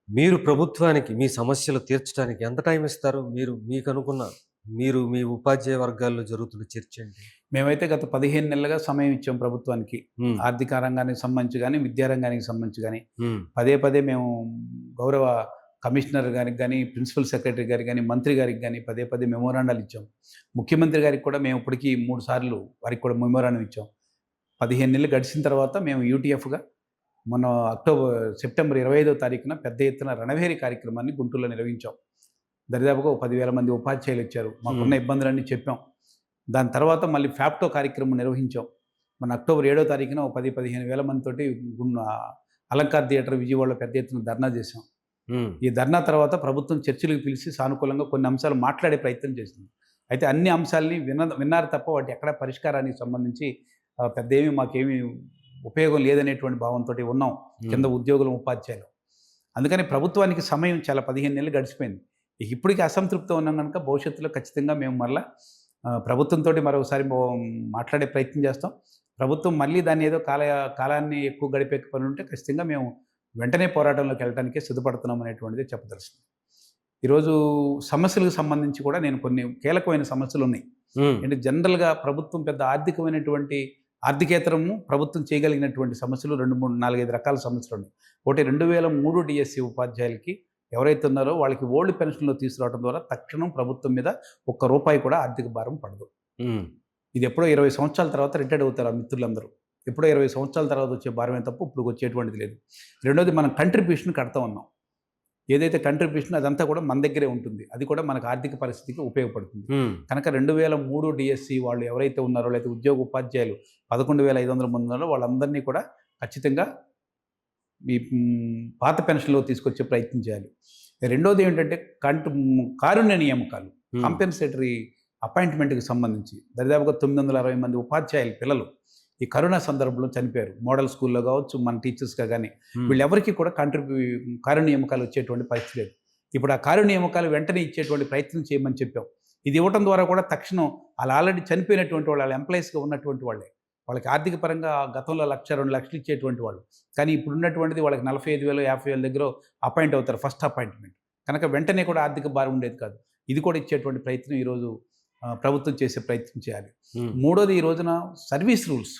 మీరు ప్రభుత్వానికి మీ సమస్యలు తీర్చడానికి ఎంత టైం ఇస్తారు? మీకనుకున్న మీ ఉపాధ్యాయ వర్గాల్లో జరుగుతున్న చర్చ ఏంటి? మేమైతే గత 15 నెలలుగా సమయం ఇచ్చాం ప్రభుత్వానికి. హ్మ్. ఆర్థిక రంగానికి సంబంధించి గాని, విద్యా రంగానికి సంబంధించి గాని, హ్మ్. పదే పదే మేము గౌరవ కమిషనర్ గారికి గాని, ప్రిన్సిపల్ సెక్రటరీ గారికి గాని, మంత్రి గారికి గాని పదే పదే మెమోరాండాలు ఇచ్చాం. ముఖ్యమంత్రి గారికి కూడా మేము ఇప్పటికి 3 సార్లు వారికి కూడా మెమోరాండం ఇచ్చాం. 15 నెలలు గడిచిన తర్వాత మేము యూటీఎఫ్‌గా మొన్న సెప్టెంబర్ 25వ తారీఖున పెద్ద ఎత్తున రణభేరి కార్యక్రమాన్ని గుంటూరులో నిర్వహించాం. దరిదాపుగా ఓ 10,000 మంది ఉపాధ్యాయులొచ్చారు. మాకున్న హ్మ్. ఇబ్బందులన్నీ చెప్పాం. దాని తర్వాత మళ్ళీ ఫ్యాప్టో కార్యక్రమం నిర్వహించాం. మన అక్టోబర్ 7వ తారీఖున ఓ 15 వేల మందితోటి అలంకార్ థియేటర్ విజయవాడలో పెద్ద ఎత్తున ధర్నా చేశాం. హ్మ్. ఈ ధర్నా తర్వాత ప్రభుత్వం చర్చలకు పిలిచి సానుకూలంగా కొన్ని అంశాలు మాట్లాడే ప్రయత్నం చేసింది. అయితే అన్ని అంశాల్ని విన్నారు తప్ప వాటి ఎక్కడా పరిష్కారానికి సంబంధించి పెద్ద మాకేమీ ఉపయోగం లేదనేటువంటి భావంతోటి ఉన్నాం. హ్మ్. కింద ఉద్యోగులం, ఉపాధ్యాయులం. అందుకని ప్రభుత్వానికి సమయం చాలా 15 నెలలు గడిచిపోయింది. ఇప్పటికి అసంతృప్తితో ఉన్నాం గనుక భవిష్యత్తులో ఖచ్చితంగా మేము మరలా ప్రభుత్వంతోటి మరోసారి మాట్లాడే ప్రయత్నం చేస్తాం. ప్రభుత్వం మళ్ళీ దాన్ని ఏదో కాలాన్ని ఎక్కువ గడిపే పని ఉంటే ఖచ్చితంగా మేము వెంటనే పోరాటంలోకి వెళ్ళటానికే సిద్ధపడుతున్నాం అనేటువంటిది చెప్పదలుచుకున్నాను. ఈరోజు సమస్యలకు సంబంధించి కూడా నేను కొన్ని కీలకమైన సమస్యలున్నాయి. హ్మ్. అంటే జనరల్‌గా ప్రభుత్వం పెద్ద ఆర్థికేతరము ప్రభుత్వం చేయగలిగినటువంటి సమస్యలు 2, 3, 4, 5 రకాల సమస్యలున్నాయి. ఒకటి 2003 డీఎస్సీ ఉపాధ్యాయులకి ఎవరైతే ఉన్నారో వాళ్ళకి ఓల్డ్ పెన్షన్‌లో తీసుకురావడం ద్వారా తక్షణం ప్రభుత్వం మీద ఒక్క రూపాయి కూడా ఆర్థిక భారం పడదు. హ్మ్. ఇది ఎప్పుడో 20 సంవత్సరాల తర్వాత రిటైర్డ్ అవుతారు ఆ మిత్రులందరూ. ఎప్పుడో 20 సంవత్సరాల తర్వాత వచ్చే భారమే తప్ప ఇప్పుడు వచ్చేటువంటిది లేదు. రెండోది మనం కంట్రిబ్యూషన్ కడతా ఉన్నాం. ఏదైతే కంట్రిబ్యూషన్ అదంతా కూడా మన దగ్గరే ఉంటుంది. అది కూడా మనకు ఆర్థిక పరిస్థితికి ఉపయోగపడుతుంది. హ్మ్. కనుక 2003 డీఎస్సీ వాళ్ళు ఎవరైతే ఉన్నారో లేకపోతే ఉద్యోగ ఉపాధ్యాయులు 11,500 మంది ఉన్నారో వాళ్ళందరినీ కూడా ఖచ్చితంగా పాత పెన్షన్‌లో తీసుకొచ్చే ప్రయత్నం చేయాలి. రెండోది ఏంటంటే కారుణ్య నియామకాలు. హ్మ్. కాంపెన్సేటరీ అపాయింట్‌మెంట్‌కి సంబంధించి దరిదాపుగా 960 మంది ఉపాధ్యాయులు పిల్లలు ఈ కరోనా సందర్భంలో చనిపోయారు. మోడల్ స్కూల్‌లో కావచ్చు, మన టీచర్స్‌గా గాని హ్మ్. వీళ్ళెవరికీ కూడా కారుణ్య నియామకాలు వచ్చేటువంటి పరిస్థితి లేదు. ఇప్పుడు ఆ కారుణ్య నియామకాలు వెంటనే ఇచ్చేటువంటి ప్రయత్నం చేయమని చెప్పాం. ఇది ఇవ్వటం ద్వారా కూడా తక్షణం ఆల్రెడీ చనిపోయినటువంటి వాళ్ళు, ఎంప్లాయీస్‌గా ఉన్నటువంటి వాళ్ళే. వాళ్ళకి ఆర్థిక పరంగా గతంలో 1,00,000, 2,00,000 ఇచ్చేటువంటి వాళ్ళు. కానీ ఇప్పుడున్నటువంటిది వాళ్ళకి 45,000, 50,000 దగ్గర అపాయింట్ అవుతారు ఫస్ట్ అపాయింట్‌మెంట్. కనుక వెంటనే కూడా ఆర్థిక భారం ఉండేది కాదు. ఇది కూడా ఇచ్చేటువంటి ప్రయత్నం ఈరోజు ప్రభుత్వం చేసే ప్రయత్నం చేయాలి. హ్మ్. మూడోది ఈ రోజున సర్వీస్ రూల్స్.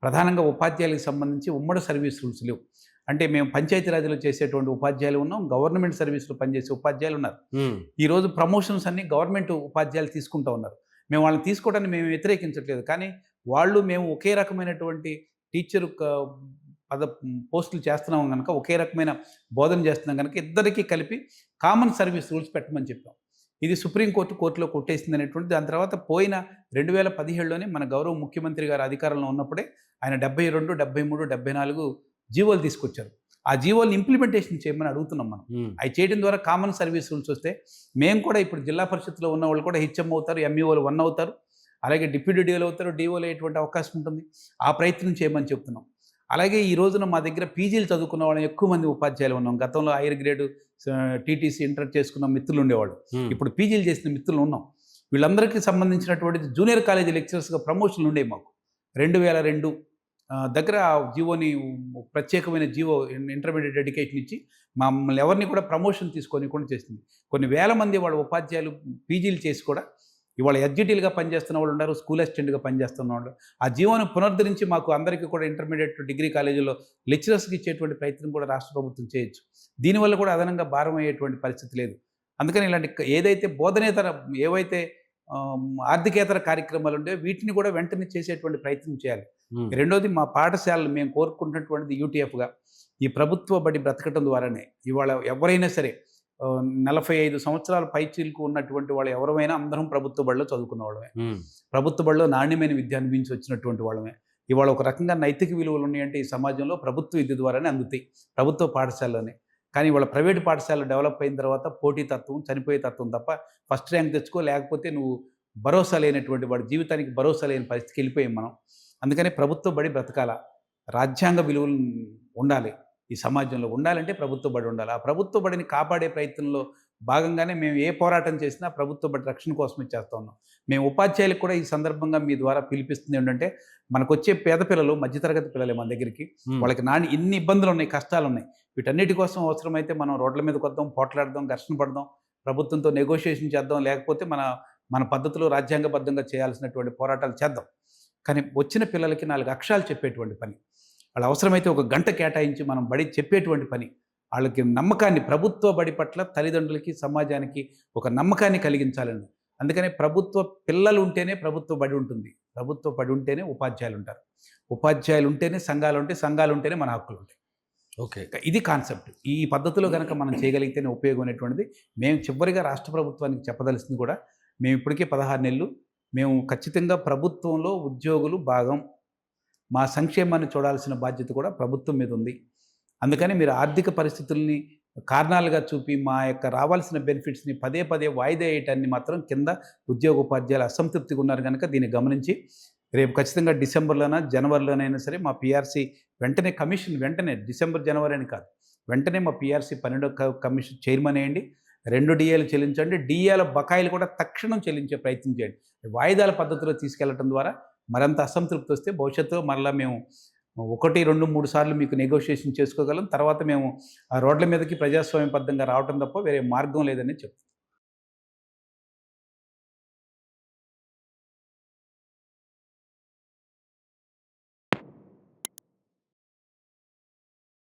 ప్రధానంగా ఉపాధ్యాయులకు సంబంధించి ఉమ్మడి సర్వీస్ రూల్స్ లేవు. అంటే మేము పంచాయతీరాజ్‌లో చేసేటువంటి ఉపాధ్యాయులు ఉన్నాం. గవర్నమెంట్ సర్వీస్‌లో పనిచేసే ఉపాధ్యాయులు ఉన్నారు. హ్మ్. ఈరోజు ప్రమోషన్స్ అన్నీ గవర్నమెంట్ ఉపాధ్యాయులు తీసుకుంటా ఉన్నారు. మేము వాళ్ళని తీసుకోవడాన్ని మేము వ్యతిరేకించట్లేదు. కానీ మేము ఒకే రకమైనటువంటి టీచరు పోస్టులు చేస్తున్నాం గనక, ఒకే రకమైన బోధన చేస్తున్నాం గనక ఇద్దరికీ కలిపి కామన్ సర్వీస్ రూల్స్ పెట్టమని చెప్పాం. ఇది కోర్టులో కొట్టేసిందనేటువంటిది. దాని తర్వాత పోయిన 2017లోనే మన గౌరవ ముఖ్యమంత్రి గారు అధికారంలో ఉన్నప్పుడే ఆయన 72, 73, 74 జీవోలు తీసుకొచ్చారు. ఆ జీవోల్ని ఇంప్లిమెంటేషన్ చేయమని అడుగుతున్నాం మనం. హ్మ్. అయి చేయడం ద్వారా కామన్ సర్వీస్ రూల్స్ వస్తే మేము కూడా ఇప్పుడు జిల్లా పరిషత్‌లో ఉన్నవాళ్ళు కూడా హెచ్ఎం అవుతారు, ఎంఈఓలు 1 అవుతారు. అలాగే డిప్యూటీ డీఓలు అవుతారు, డీఓలు అయ్యేటువంటి అవకాశం ఉంటుంది. ఆ ప్రయత్నం చేయమని చెప్తున్నాం. అలాగే ఈ రోజున మా దగ్గర పీజీలు చదువుకున్న వాళ్ళం ఎక్కువ మంది ఉపాధ్యాయులు ఉన్నాం. గతంలో హైయర్ గ్రేడ్ టీటీసీ, ఇంటర్ చేసుకున్న మిత్రులు ఉండేవాళ్ళు. హ్మ్. ఇప్పుడు పీజీలు చేసిన మిత్రులు ఉన్నాం. వీళ్ళందరికీ సంబంధించినటువంటిది జూనియర్ కాలేజీ లెక్చరర్స్‌గా ప్రమోషన్‌లు ఉండేవి మాకు. 2002 దగ్గర ఆ జీవోని ప్రత్యేకమైన జీవో ఇంటర్మీడియేట్ ఎడ్యుకేషన్ ఇచ్చి మమ్మల్ని ఎవరిని కూడా ప్రమోషన్ తీసుకోనికుండా చేసింది. కొన్ని వేల మంది వాళ్ళ ఉపాధ్యాయులు పీజీలు చేసి కూడా ఇవాళ ఎస్‌జిటీలుగా పనిచేస్తున్న వాళ్ళు ఉన్నారు. స్కూల్ అసిస్టెంట్‌గా పనిచేస్తున్న వాళ్ళు. ఆ జీవోను పునరుద్ధరించి మాకు అందరికీ కూడా ఇంటర్మీడియేట్, డిగ్రీ కాలేజీల్లో లెక్చరర్స్‌కి ఇచ్చేటువంటి ప్రయత్నం కూడా రాష్ట్ర ప్రభుత్వం చేయొచ్చు. దీనివల్ల కూడా అదనంగా భారం అయ్యేటువంటి పరిస్థితి లేదు. అందుకని ఇలాంటి ఏదైతే ఏవైతే ఆర్థికేతర కార్యక్రమాలు ఉండేవో వీటిని కూడా వెంటనే చేసేటువంటి ప్రయత్నం చేయాలి. హ్మ్. రెండోది మా పాఠశాలలు మేము కోరుకుంటున్నటువంటిది యూటీఎఫ్‌గా ఈ ప్రభుత్వ బడి బ్రతకటం ద్వారానే ఇవాళ ఎవరైనా సరే 45 సంవత్సరాల పైచిలుకు ఉన్నటువంటి వాళ్ళు ఎవరమైనా అందరం ప్రభుత్వ బడిలో చదువుకున్న వాళ్ళమే. హ్మ్. ప్రభుత్వ బడిలో నాణ్యమైన విద్య అనుభవించి వచ్చినటువంటి వాళ్ళమే. ఇవాళ ఒక రకంగా నైతిక విలువలు ఉన్నాయంటే ఈ సమాజంలో ప్రభుత్వ విద్య ద్వారానే అందుతాయి. ప్రభుత్వ పాఠశాలలోనే. కానీ ఇవాళ ప్రైవేట్ పాఠశాలలు డెవలప్ అయిన తర్వాత పోటీతత్వం, చనిపోయే తత్వం తప్ప ఫస్ట్ ర్యాంక్ తెచ్చుకో లేకపోతే నువ్వు భరోసా లేనటువంటి వాడి జీవితానికి భరోసా లేని పరిస్థితికి వెళ్ళిపోయాం మనం. అందుకని ప్రభుత్వ బడి బ్రతకాల. రాజ్యాంగ విలువలు ఉండాలి. ఈ సమాజంలో ఉండాలంటే ప్రభుత్వ బడి ఉండాలి. ఆ ప్రభుత్వ బడిని కాపాడే ప్రయత్నంలో భాగంగానే మేము ఏ పోరాటం చేసినా ప్రభుత్వ బడి రక్షణ కోసమే చేస్తా ఉన్నాం. మేము ఉపాధ్యాయులకు కూడా ఈ సందర్భంగా మీ ద్వారా పిలిపిస్తుంది ఏంటంటే, మనకొచ్చే పేద పిల్లలు మధ్యతరగతి పిల్లలే మన దగ్గరికి. హ్మ్. వాళ్ళకి ఇన్ని ఇబ్బందులున్నాయి, కష్టాలున్నాయి. వీటన్నిటి కోసం అవసరమైతే మనం రోడ్ల మీదకి వద్దాం, పోట్లాడదాం, ఘర్షణ పడదాం, ప్రభుత్వంతో నెగోషియేషన్ చేద్దాం, లేకపోతే మన మన పద్ధతిలో రాజ్యాంగబద్ధంగా చేయాల్సినటువంటి పోరాటాలు చేద్దాం. కానీ వచ్చిన పిల్లలకి 4 అక్షరాలు చెప్పేటువంటి పని, వాళ్ళు అవసరమైతే ఒక గంట కేటాయించి మనం బడి చెప్పేటువంటి పని, వాళ్ళకి నమ్మకాన్ని ప్రభుత్వ బడి పట్ల తల్లిదండ్రులకి, సమాజానికి ఒక నమ్మకాన్ని కలిగించాలని. అందుకనే ప్రభుత్వ పిల్లలు ఉంటేనే ప్రభుత్వ బడి ఉంటుంది. ప్రభుత్వ బడి ఉంటేనే ఉపాధ్యాయులు ఉంటారు. ఉపాధ్యాయులు ఉంటేనే సంఘాలు ఉంటాయి. సంఘాలు ఉంటేనే మన హక్కులు ఉంటాయి. ఓకే. ఇది కాన్సెప్ట్. ఈ పద్ధతిలో గనక మనం చేయగలిగితేనే ఉపయోగం అనేటువంటిది. మేము చివరిగా రాష్ట్ర ప్రభుత్వానికి చెప్పదలసింది కూడా, మేము ఇప్పటికే 16 నెలలు మేము ఖచ్చితంగా ప్రభుత్వంలో ఉద్యోగులు భాగం. మా సంక్షేమాన్ని చూడాల్సిన బాధ్యత కూడా ప్రభుత్వం మీద ఉంది. అందుకని మీరు ఆర్థిక పరిస్థితుల్ని కారణాలుగా చూపి మా యొక్క రావాల్సిన బెనిఫిట్స్‌ని పదే పదే వాయిదా వేయటాన్ని మాత్రం కింద ఉద్యోగ ఉపాధ్యాయులు అసంతృప్తిగా ఉన్నారు గనక దీన్ని గమనించి రేపు ఖచ్చితంగా డిసెంబర్‌లోనా, జనవరిలోనైనా సరే మా పీఆర్సీ వెంటనే కమిషన్ వెంటనే డిసెంబర్, జనవరి అని కాదు. వెంటనే మా పీఆర్సీ 12వ కమిషన్ చైర్మన్ వేయండి. 2 డిఏలు చెల్లించండి. డిఏల బకాయిలు కూడా తక్షణం చెల్లించే ప్రయత్నం చేయండి. వాయిదాల పద్ధతిలో తీసుకెళ్లటం ద్వారా మరింత అసంతృప్తి వస్తే భవిష్యత్తులో మరలా మేము 1, 2, 3 సార్లు మీకు నెగోషియేషన్ చేసుకోగలం. తర్వాత మేము ఆ రోడ్ల మీదకి ప్రజాస్వామ్యబద్ధంగా రావటం తప్ప వేరే మార్గం లేదని చెప్తున్నాం.